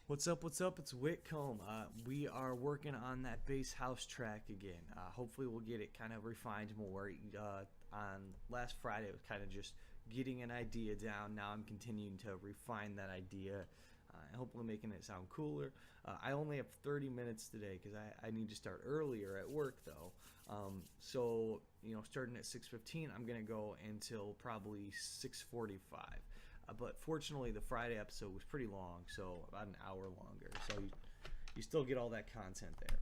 What's up? What's up? It's Wh1tcomb. We are working on that bass house track again. Hopefully, we'll get it kind of refined more. On last Friday, it was kind of just getting an idea down. Now I'm continuing to refine that idea, and hopefully making it sound cooler. I only have 30 minutes today because I need to start earlier at work, though. So starting at 6:15, I'm gonna go until probably 6:45. But fortunately, the Friday episode was pretty long, so about an hour longer. So you still get all that content there.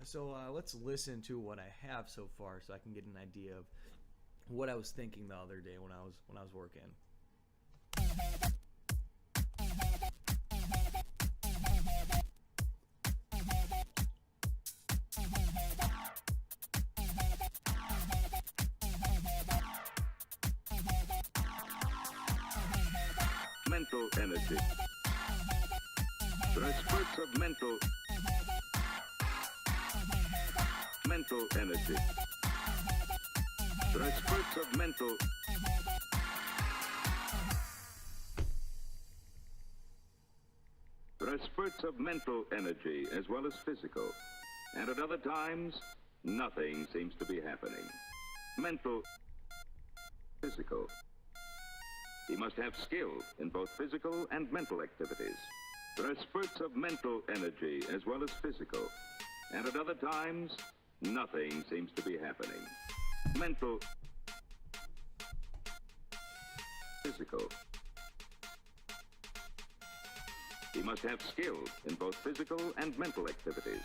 So let's listen to what I have so far, so I can get an idea of what I was thinking the other day when I was working. Mental energy. There are spurts of mental energy. There are spurts of mental. There are spurts of mental energy as well as physical. And at other times, nothing seems to be happening. Mental, physical. He must have skill in both physical and mental activities. There are spurts of mental energy as well as physical. And at other times, nothing seems to be happening. Mental, physical. He must have skill in both physical and mental activities.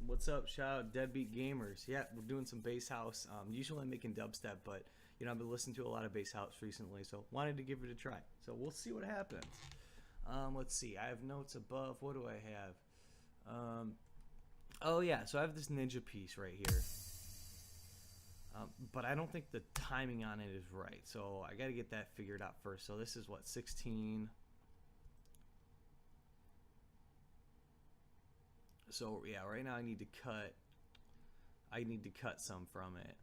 What's up? Shout out Deadbeat Gamers. Yeah, we're doing some bass house. Usually I'm making dubstep, but I've been listening to a lot of bass house recently, so wanted to give it a try. So we'll see what happens. Let's see. I have notes above. What do I have? Oh yeah, so I have this Ninja piece right here. But I don't think the timing on it is right, so I got to get that figured out first. So this is what, 16. So yeah, right now I need to cut some from it.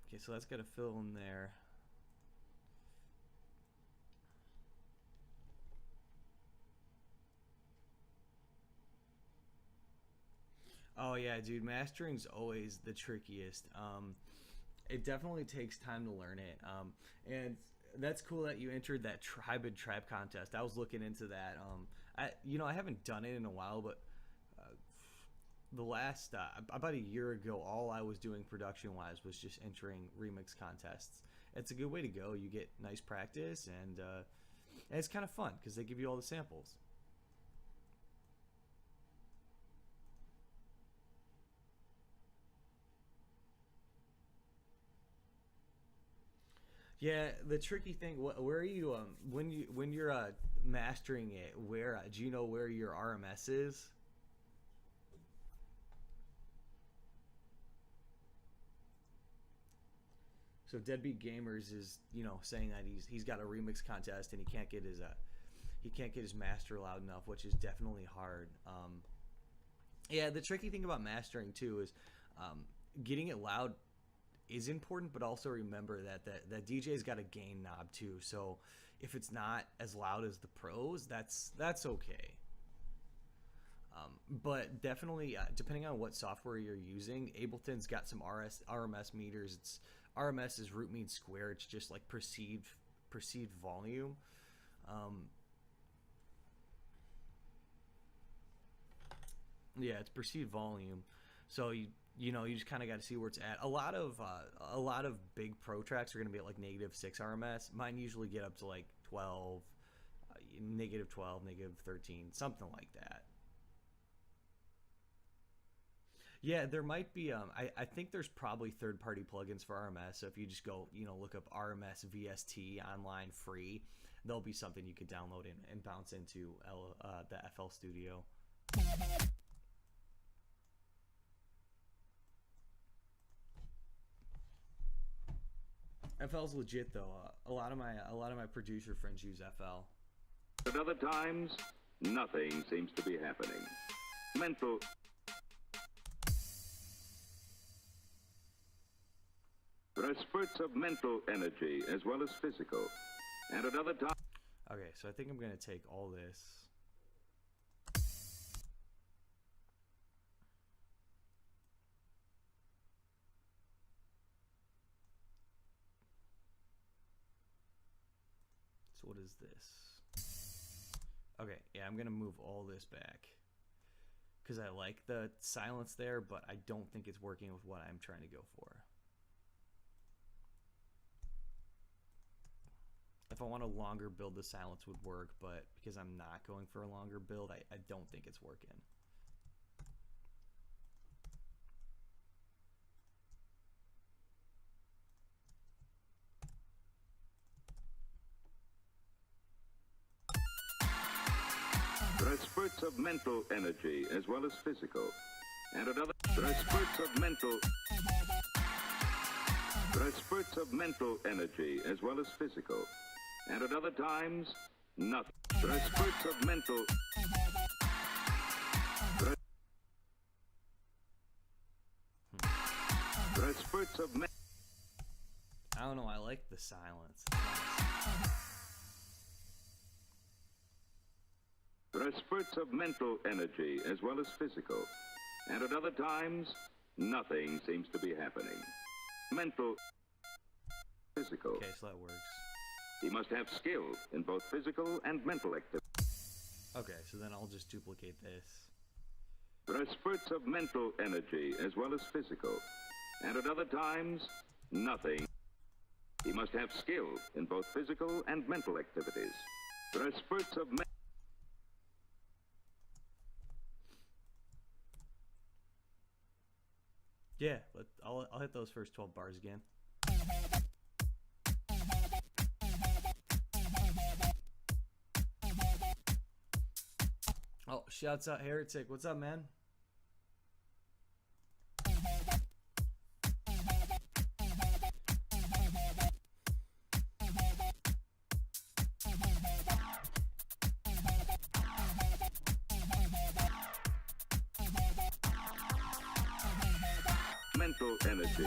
Okay, so that's got to fill in there. Oh yeah, dude, mastering's always the trickiest. It definitely takes time to learn it. And that's cool that you entered that hybrid trap contest. I was looking into that. I haven't done it in a while, but the last about a year ago, all I was doing production-wise was just entering remix contests. It's a good way to go. You get nice practice, and it's kind of fun because they give you all the samples. Yeah, the tricky thing. Where are you? When you're mastering it, where do you know where your RMS is? So Deadbeat Gamers is saying that he's got a remix contest and he can't get his master loud enough, which is definitely hard. Yeah, the tricky thing about mastering too is getting it loud is important, but also remember that DJ's got a gain knob too. So if it's not as loud as the pros, that's okay. But definitely, depending on what software you're using, Ableton's got some RMS meters. It's RMS is root mean square. It's just like perceived volume. Yeah, it's perceived volume. So you just kind of got to see where it's at. A lot of big pro tracks are going to be at like -6 RMS. Mine usually get up to like 12, -12, -13, something like that. Yeah, there might be. I think there's probably third-party plugins for RMS. So if you just go, look up RMS VST online free, there'll be something you could download and bounce into the FL Studio. FL's legit though. A lot of my producer friends use FL. At other times, nothing seems to be happening. Mental. There are spurts of mental energy as well as physical. And at other times... Okay, so I think I'm going to take all this. So what is this? Okay, yeah, I'm going to move all this back. Because I like the silence there, but I don't think it's working with what I'm trying to go for. If I want a longer build, the silence would work, but because I'm not going for a longer build, I don't think it's working. There are spurts of mental energy as well as physical. And at other... There are spurts of mental... There are spurts of mental energy as well as physical. And at other times, nothing. There are spurts of mental... There are spurts of... I don't know, I like the silence. There are spurts of mental energy as well as physical. And at other times, nothing seems to be happening. Mental... Physical. Okay, so that works. He must have skill in both physical and mental activity. Okay, so then I'll just duplicate this. There are spurts of mental energy as well as physical. And at other times, nothing. He must have skill in both physical and mental activities. There are spurts of... Yeah, but I'll hit those first 12 bars again. Oh, shouts out Heretic. What's up, man? Mental energy.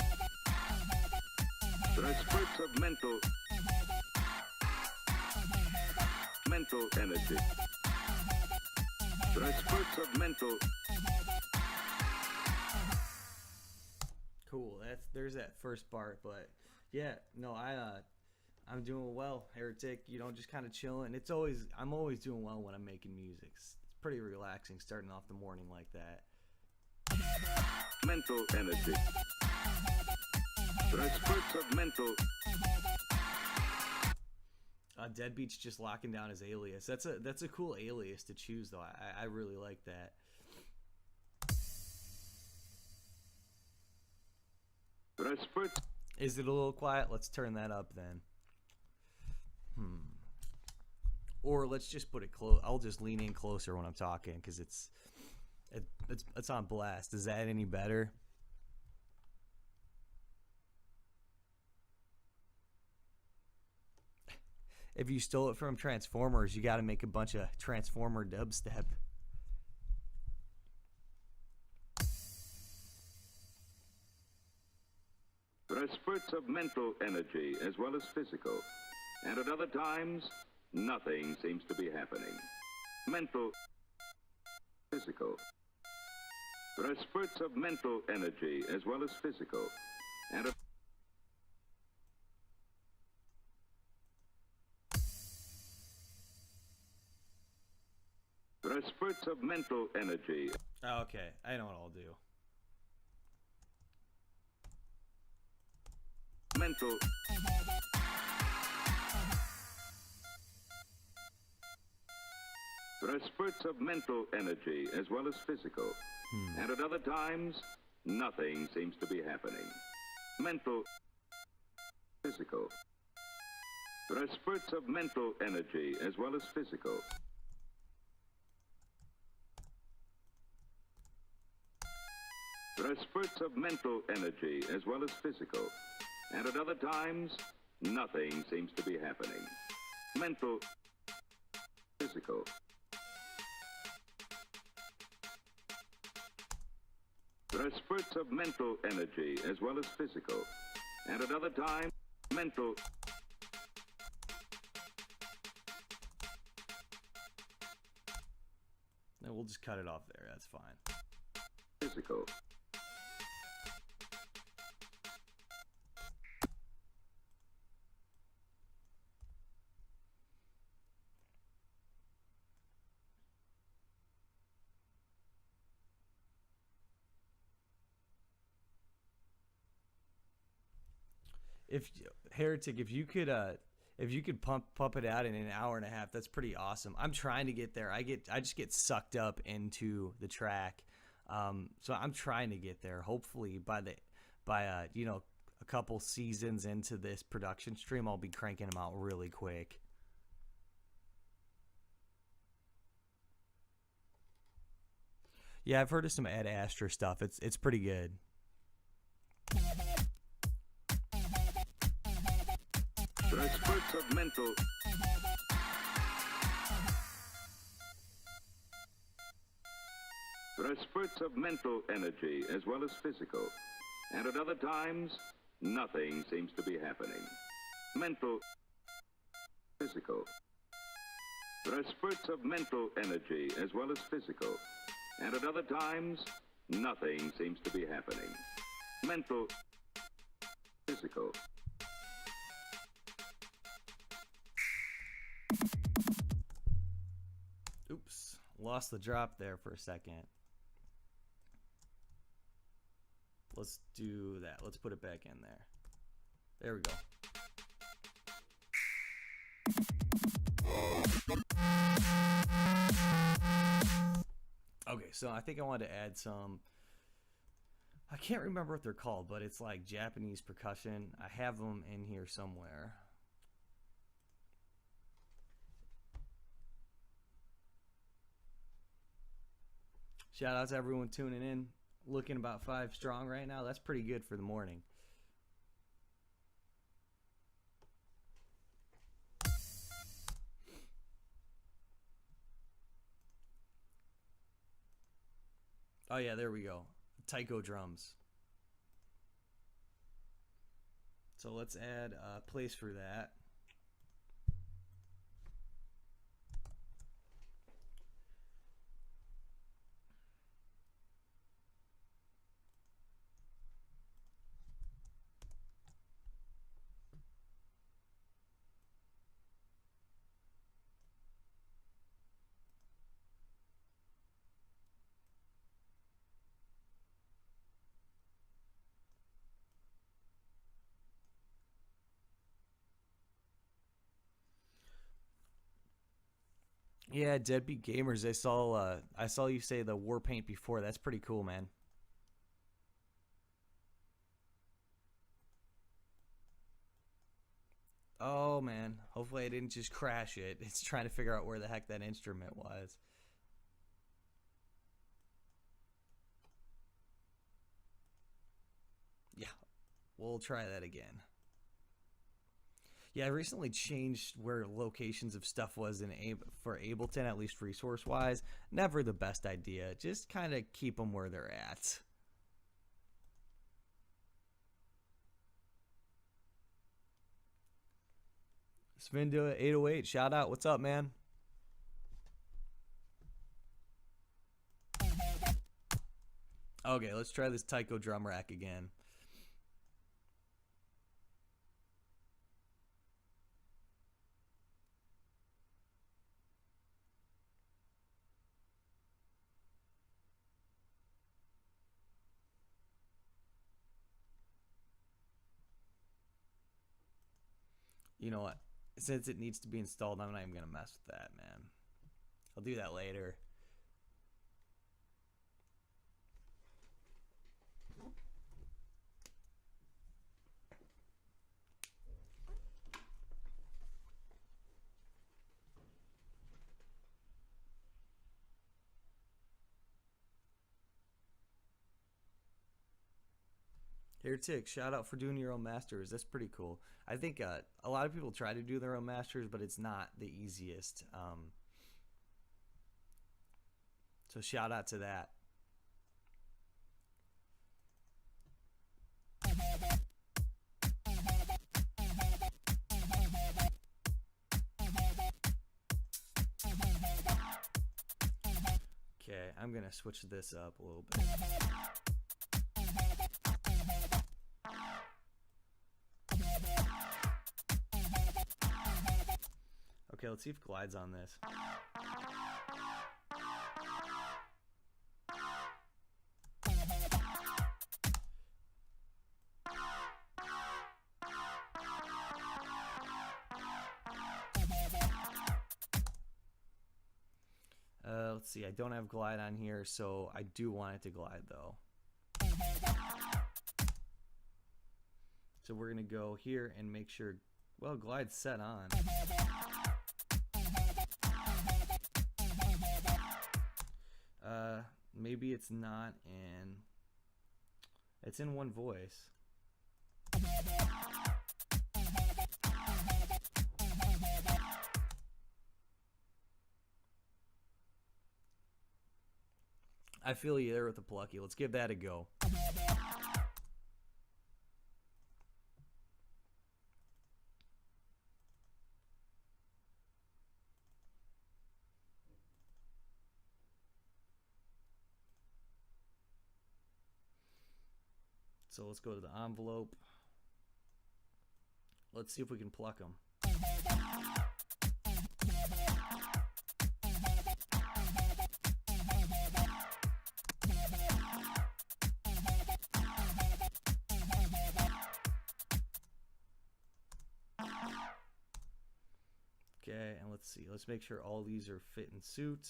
There are spurts of mental energy. There are spurts of mental. Cool. There's that first part, but yeah, no, I'm doing well, Heretic. Just kind of chilling. I'm always doing well when I'm making music. It's pretty relaxing starting off the morning like that. Mental energy. There are spurts of mental. Deadbeat's just locking down his alias. That's a cool alias to choose, though. I really like that. There are spurts. Is it a little quiet? Let's turn that up then. Or let's just put it close. I'll just lean in closer when I'm talking because it's on blast. Is that any better? If you stole it from Transformers, you got to make a bunch of Transformer dubstep. There are spurts of mental energy as well as physical. And at other times, nothing seems to be happening. Mental, physical. There are spurts of mental energy as well as physical. And there are spurts of mental energy. Oh, okay, I know what I'll do. Mental. There are spurts of mental energy as well as physical. And at other times, nothing seems to be happening. Mental, physical. There are spurts of mental energy as well as physical. There are spurts of mental energy as well as physical. And at other times, nothing seems to be happening. Mental, physical. There are spurts of mental energy as well as physical. And at other times, mental. No, we'll just cut it off there. That's fine. Physical. If Heretic, if you could pump it out in an hour and a half, that's pretty awesome. I'm trying to get there. I just get sucked up into the track, so I'm trying to get there. Hopefully by a couple seasons into this production stream, I'll be cranking them out really quick. Yeah, I've heard of some Ad Astra stuff. It's pretty good. There are spurts of mental. There are spurts of mental energy as well as physical. And at other times, nothing seems to be happening. Mental, physical. There are spurts of mental energy as well as physical. And at other times, nothing seems to be happening. Mental, physical. Oops, lost the drop there for a second. Let's do that. Let's put it back in there. There we go. Okay, so I think I wanted to add some, I can't remember what they're called, but it's like Japanese percussion. I have them in here somewhere. Shout out to everyone tuning in. Looking about 5 strong right now. That's pretty good for the morning. Oh yeah, there we go. Taiko drums. So let's add a place for that. Yeah, Deadbeat Gamers. I saw you say the war paint before. That's pretty cool, man. Oh man, hopefully I didn't just crash it. It's trying to figure out where the heck that instrument was. Yeah, we'll try that again. Yeah, I recently changed where locations of stuff was for Ableton, at least resource-wise. Never the best idea. Just kind of keep them where they're at. Svinda 808, shout out. What's up, man? Okay, let's try this Taiko drum rack again. You know what? Since it needs to be installed, I'm not even going to mess with that, man. I'll do that later. Here, Tick, shout out for doing your own masters. That's pretty cool. I think a lot of people try to do their own masters, but it's not the easiest. So shout out to that. Okay, I'm gonna switch this up a little bit. Okay, let's see if glide's on this. Let's see, I don't have glide on here, so I do want it to glide though. So we're gonna go here and make sure, well, glide's set on. Maybe it's not in, it's in one voice. I feel you there with the plucky. Let's give that a go. So let's go to the envelope. Let's see if we can pluck them. Okay, and let's see. Let's make sure all these are fit and suit.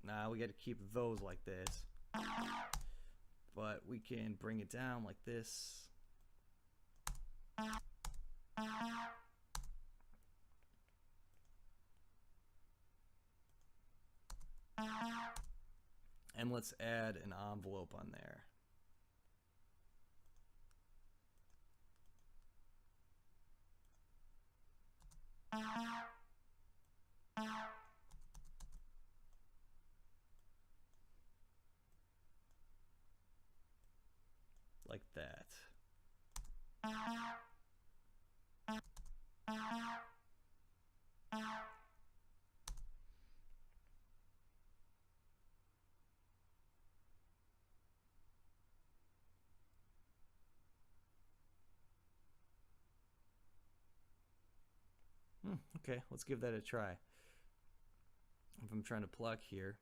Nah, we got to keep those like this. But we can bring it down like this. And let's add an envelope on there. Like that. Okay, let's give that a try. If I'm trying to pluck here.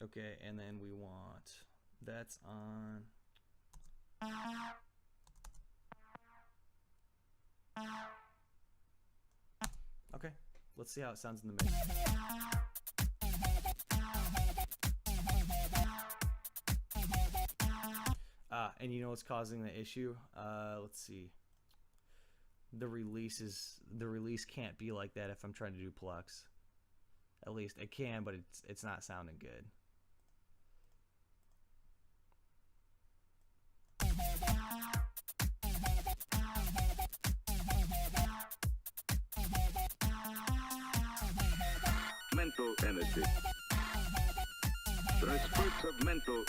Okay, and then we want, that's on. Okay, let's see how it sounds in the mix. And you know what's causing the issue? Let's see. The release can't be like that if I'm trying to do plucks. At least it can, but it's not sounding good. Mental energy. There are spurts of mental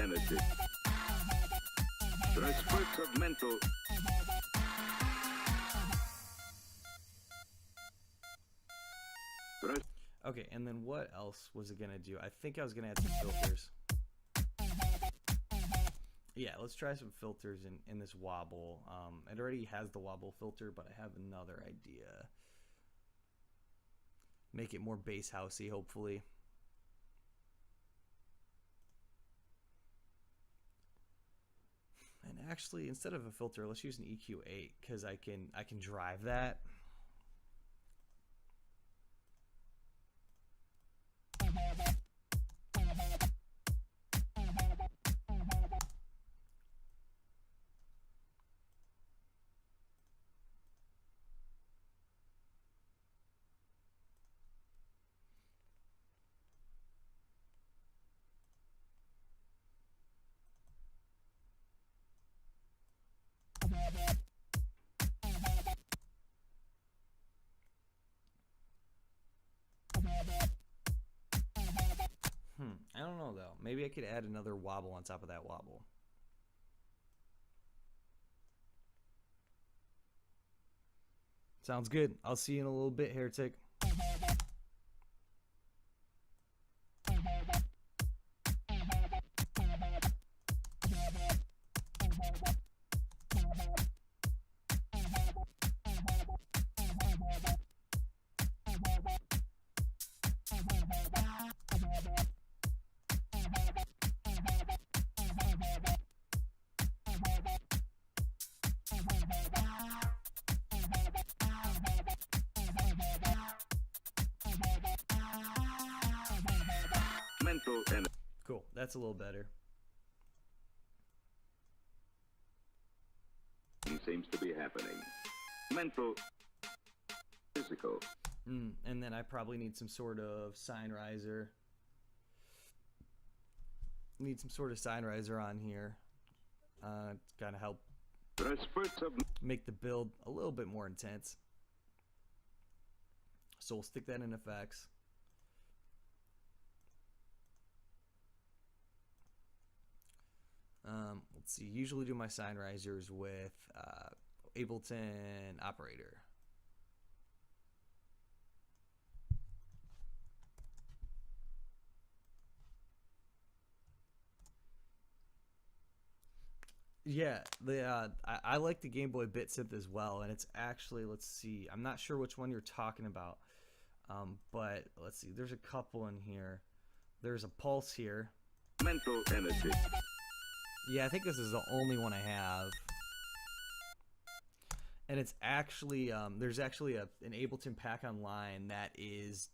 energy. There are spurts of mental. Okay, and then what else was it gonna do? I think I was gonna add some filters. Yeah, let's try some filters in this wobble. It already has the wobble filter, but I have another idea. Make it more bass housey, hopefully. And actually, instead of a filter, let's use an EQ8 because I can drive that. I don't know though. Maybe I could add another wobble on top of that wobble. Sounds good. I'll see you in a little bit, Heretic. Mental energy. Cool. That's a little better. Seems to be happening. Mental, physical. And then I probably need some sort of sine riser. Need some sort of sine riser on here. It's gotta help make the build a little bit more intense. So we'll stick that in effects. Let's see. Usually do my sine risers with Ableton Operator. Yeah, I like the Game Boy Bit Synth as well, and it's actually, let's see, I'm not sure which one you're talking about, but let's see, there's a couple in here. There's a Pulse here. Mental energy. Yeah, I think this is the only one I have. And it's actually, there's actually an Ableton pack online that is,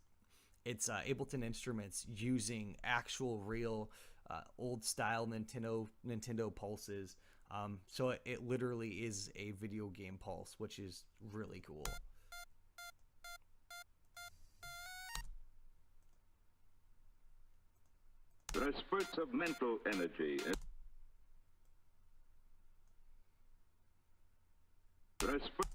it's Ableton Instruments using actual real old style Nintendo pulses. So it literally is a video game pulse, which is really cool. There are spurts of mental energy. There are spurts.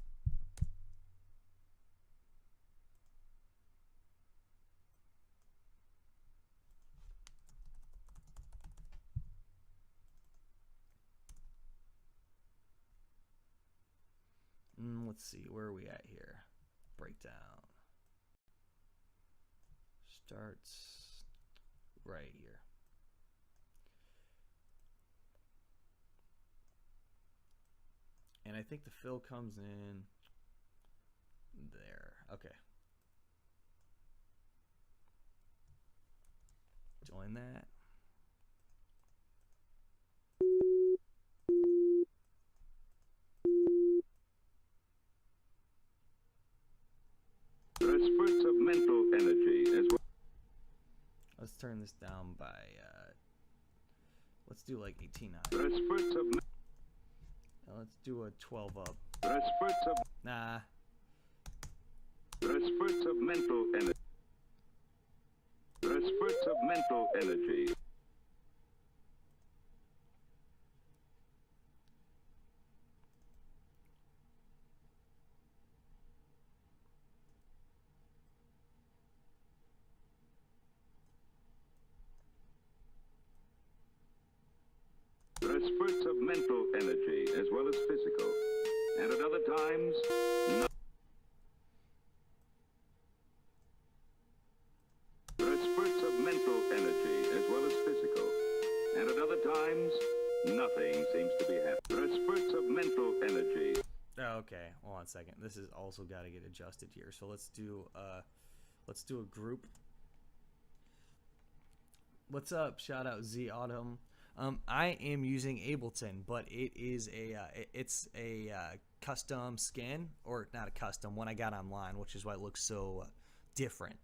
Let's see, where are we at here? Breakdown. Starts right here. And I think the fill comes in there. Okay. Join that. There are spurts of mental energy as well. Let's turn this down by, let's do like 18 on. There are spurts of. Let's do a 12 up. There are spurts of. Nah. There are spurts of mental energy. There are spurts of mental energy. There are spurts of mental energy as well as physical, and at other times, there are spurts of mental energy as well as physical, and at other times, nothing seems to be happening. There are spurts of mental energy. Oh, okay, hold on a second. This has also got to get adjusted here. So let's do a group. What's up? Shout out Z Autumn. I am using Ableton, but it is it's a custom skin, or not a custom one I got online, which is why it looks so different.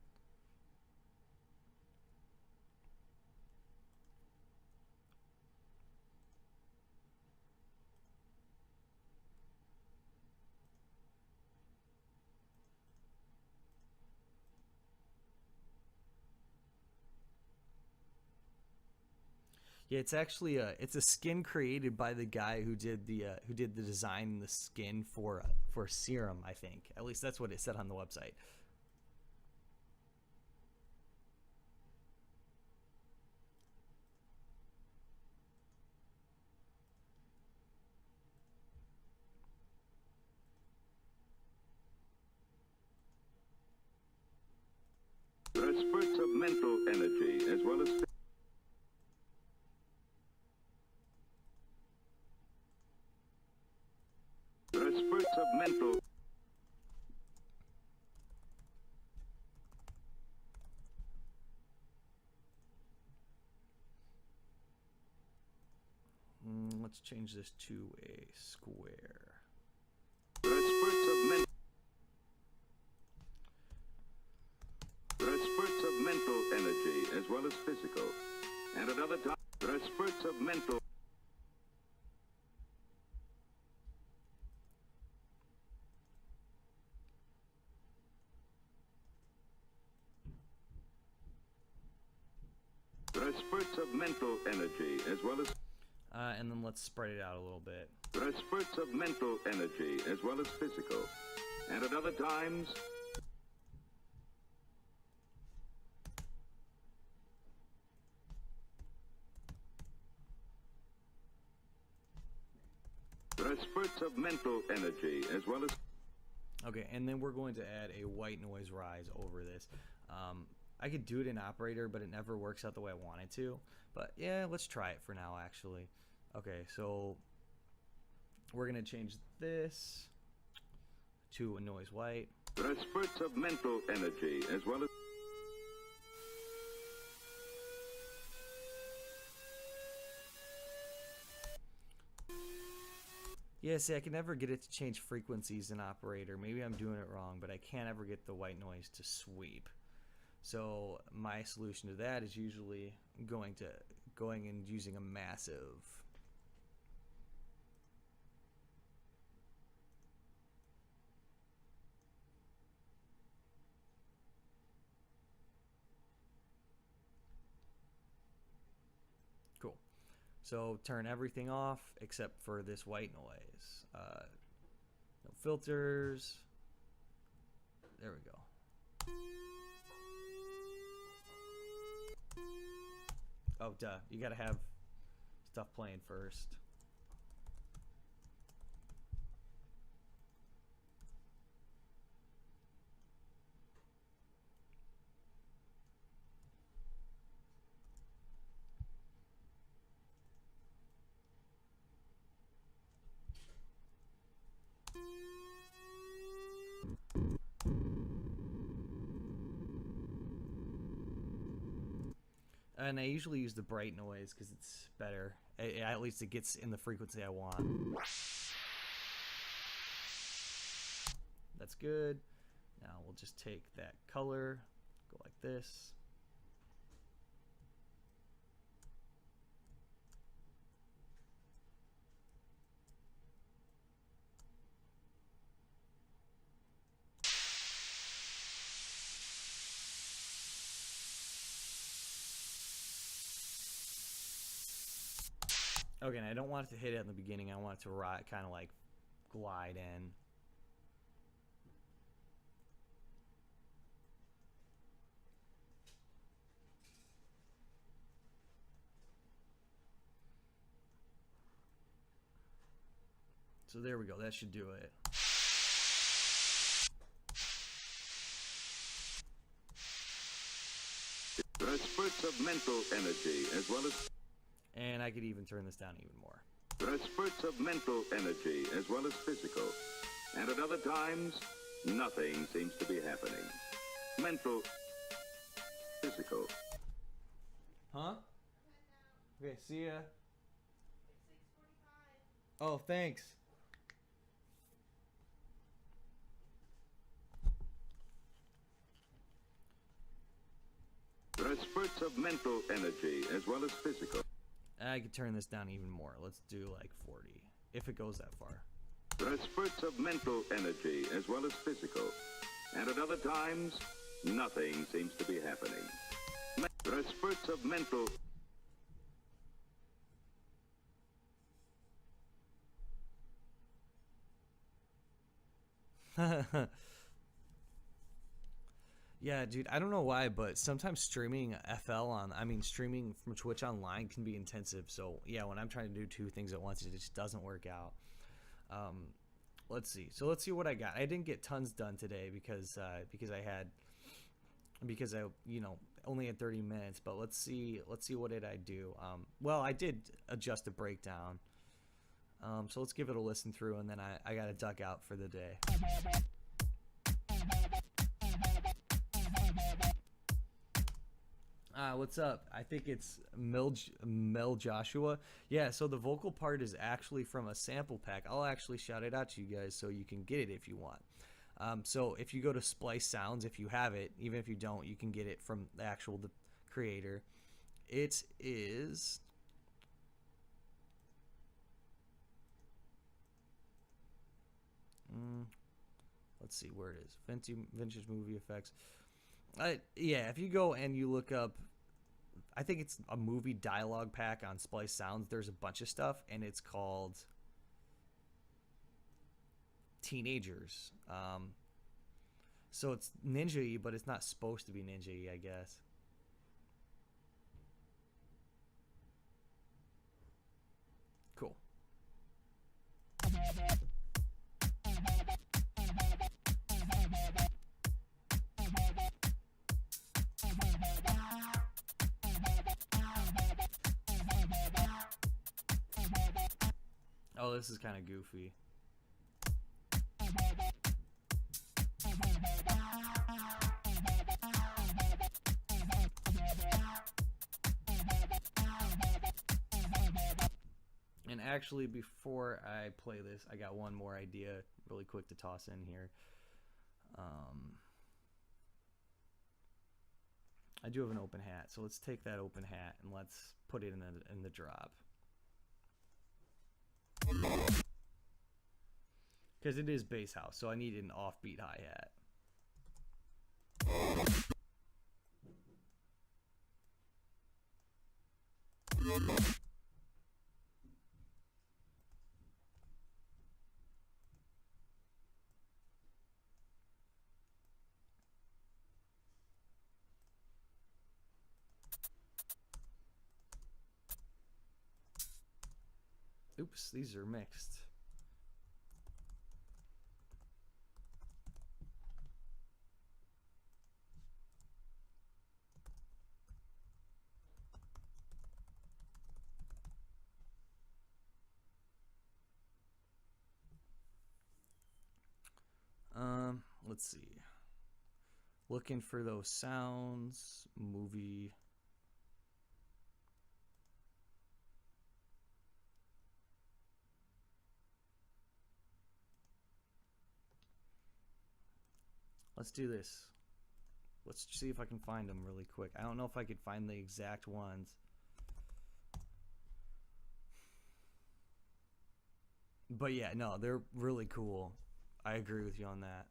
Yeah, it's actually it's a skin created by the guy who did the design and the skin for Serum, I think. At least that's what it said on the website. There are spurts of mental energy as well as there are spurts of mental Let's change this to a square. there are spurts of mental there are spurts of mental energy as well as physical. And at other times there are spurts of mental there are spurts of mental energy as well as And then let's spread it out a little bit. there are spurts of mental energy as well as physical. And at other times there are spurts of mental energy as well as Okay, and then we're going to add a white noise rise over this. I could do it in Operator, but it never works out the way I want it to. But yeah, let's try it for now, actually. Okay, so we're going to change this to a noise white. there are spurts of mental energy as well as Yeah, see, I can never get it to change frequencies in Operator. Maybe I'm doing it wrong, but I can't ever get the white noise to sweep. So my solution to that is usually going and using a massive. Cool. So turn everything off except for this white noise. No filters. There we go. Oh, duh. You gotta have stuff playing first. And I usually use the bright noise because it's better. At least it gets in the frequency I want. That's good. Now we'll just take that color, go like this. Okay, and I don't want it to hit it in the beginning. I want it to kind of like glide in. So there we go. That should do it. there are spurts of mental energy as well as And I could even turn this down even more. there are spurts of mental energy as well as physical. And at other times, nothing seems to be happening. Mental, physical. Huh? Okay, see ya. Oh, thanks. There are spurts of mental energy as well as physical. I could turn this down even more. Let's do like 40, if it goes that far. There are spurts of mental energy as well as physical. And at other times, nothing seems to be happening. There are spurts of mental... Yeah, dude, I don't know why, but sometimes streaming streaming from Twitch online can be intensive. So yeah, when I'm trying to do two things at once, it just doesn't work out. Let's see. So let's see what I got. I didn't get tons done today because I only had 30 minutes. But let's see what did I do. Well, I did adjust the breakdown. So let's give it a listen through, and then I got to duck out for the day. What's up? I think it's Mel Joshua. Yeah, so the vocal part is actually from a sample pack. I'll actually shout it out to you guys so you can get it if you want. So if you go to Splice Sounds, if you have it, even if you don't, you can get it from the creator. It is... let's see where it is. Vintage movie effects. Yeah, if you go and you look up, I think it's a movie dialogue pack on Splice Sounds. There's a bunch of stuff, and it's called Teenagers. So it's ninja-y, but it's not supposed to be ninja-y, I guess. Cool. Oh, this is kind of goofy. And actually, before I play this, I got one more idea really quick to toss in here. I do have an open hat, so let's take that open hat and let's put it in the drop. Because it is bass house, so I need an offbeat hi-hat. Oops, these are mixed. Let's see. Looking for those sounds, movie. Let's do this. Let's see if I can find them really quick. I don't know if I could find the exact ones. But yeah, no, they're really cool. I agree with you on that.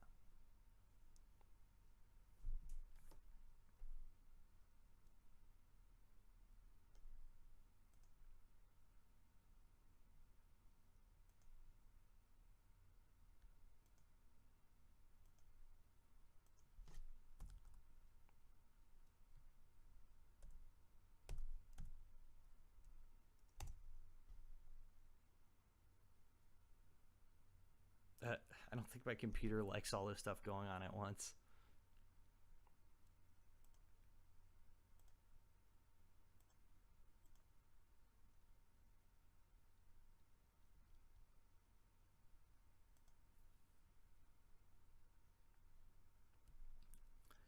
I don't think my computer likes all this stuff going on at once.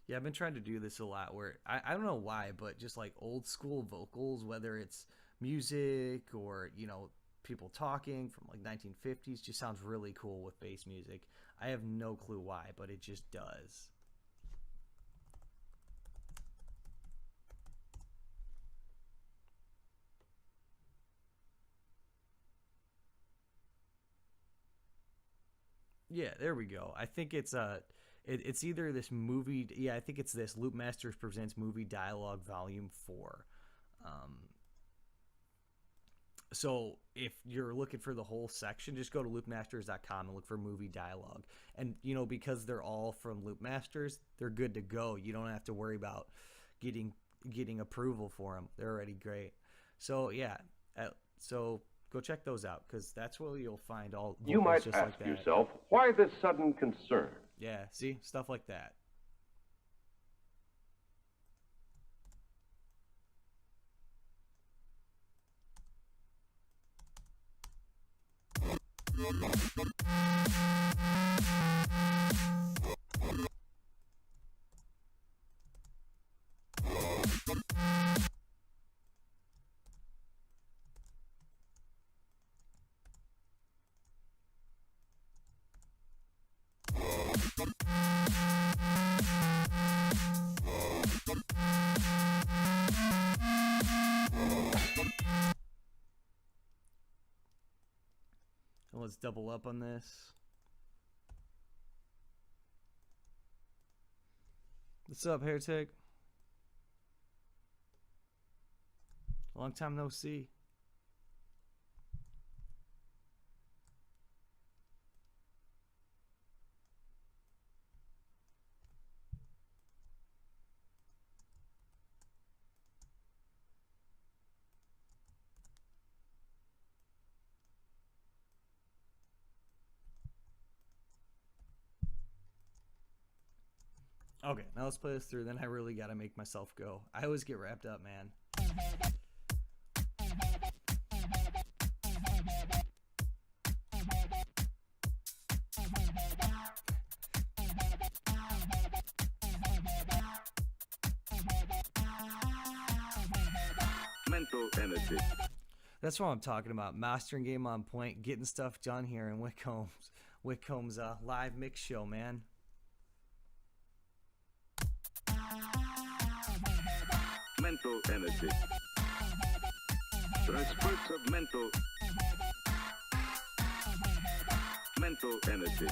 Yeah, I've been trying to do this a lot where I don't know why, but just like old school vocals, whether it's music or, people talking from like 1950s. Just sounds really cool with bass music. I have no clue why, but it just does. Yeah, there we go. I think it's it's either this movie. Yeah, I think it's this Loop Masters Presents Movie Dialogue Volume 4. Um, so if you're looking for the whole section, just go to loopmasters.com and look for movie dialogue. And you know, because they're all from Loop Masters, they're good to go. You don't have to worry about getting approval for them. They're already great. So yeah, so go check those out, because that's where you'll find all. You might just ask like that. yourself, why this sudden concern? Yeah, see, stuff like that. Let's double up on this. What's up, Heretic? Long time no see. Okay, now let's play this through. Then I really got to make myself go. I always get wrapped up, man. Mental energy. That's what I'm talking about. Mastering game on point, getting stuff done here in Wh1tcomb's live mix show, man. Mental energy. There are spurts of mental energy.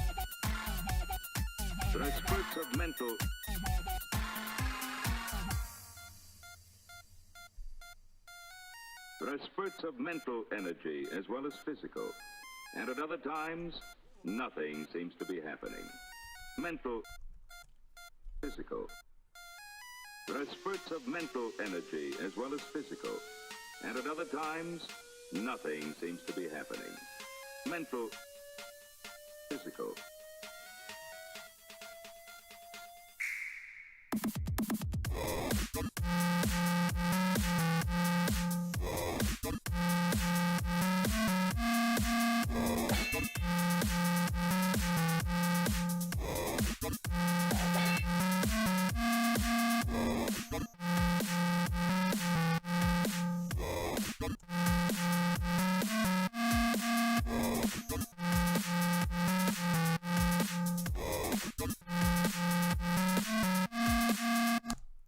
There are spurts of mental. There are spurts of mental energy as well as physical. And at other times, nothing seems to be happening. Mental, physical. There are spurts of mental energy as well as physical. And at other times, nothing seems to be happening. Mental, physical.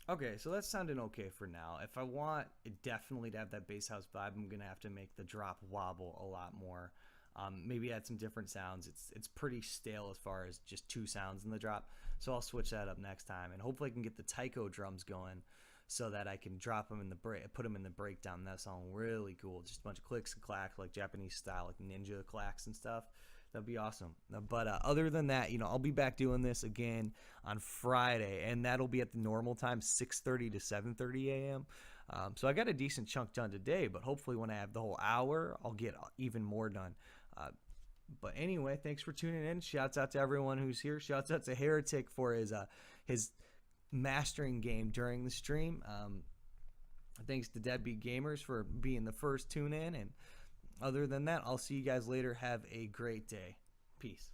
Okay, so that's sounding okay for now. If I want it definitely to have that bass house vibe, I'm gonna have to make the drop wobble a lot more. Maybe add some different sounds. It's pretty stale as far as just two sounds in the drop, so I'll switch that up next time, and hopefully I can get the taiko drums going so that I can drop them in the put them in the breakdown. That sounds really cool. Just a bunch of clicks and clacks, like Japanese style, like ninja clacks and stuff. That'd be awesome. But other than that, I'll be back doing this again on Friday, and that'll be at the normal time, 6:30 to 7:30 a.m. So I got a decent chunk done today, but hopefully when I have the whole hour, I'll get even more done. But anyway, thanks for tuning in. Shouts out to everyone who's here. Shouts out to Heretic for his mastering game during the stream. Thanks to Deadbeat Gamers for being the first tune in, and other than that, I'll see you guys later. Have a great day. Peace.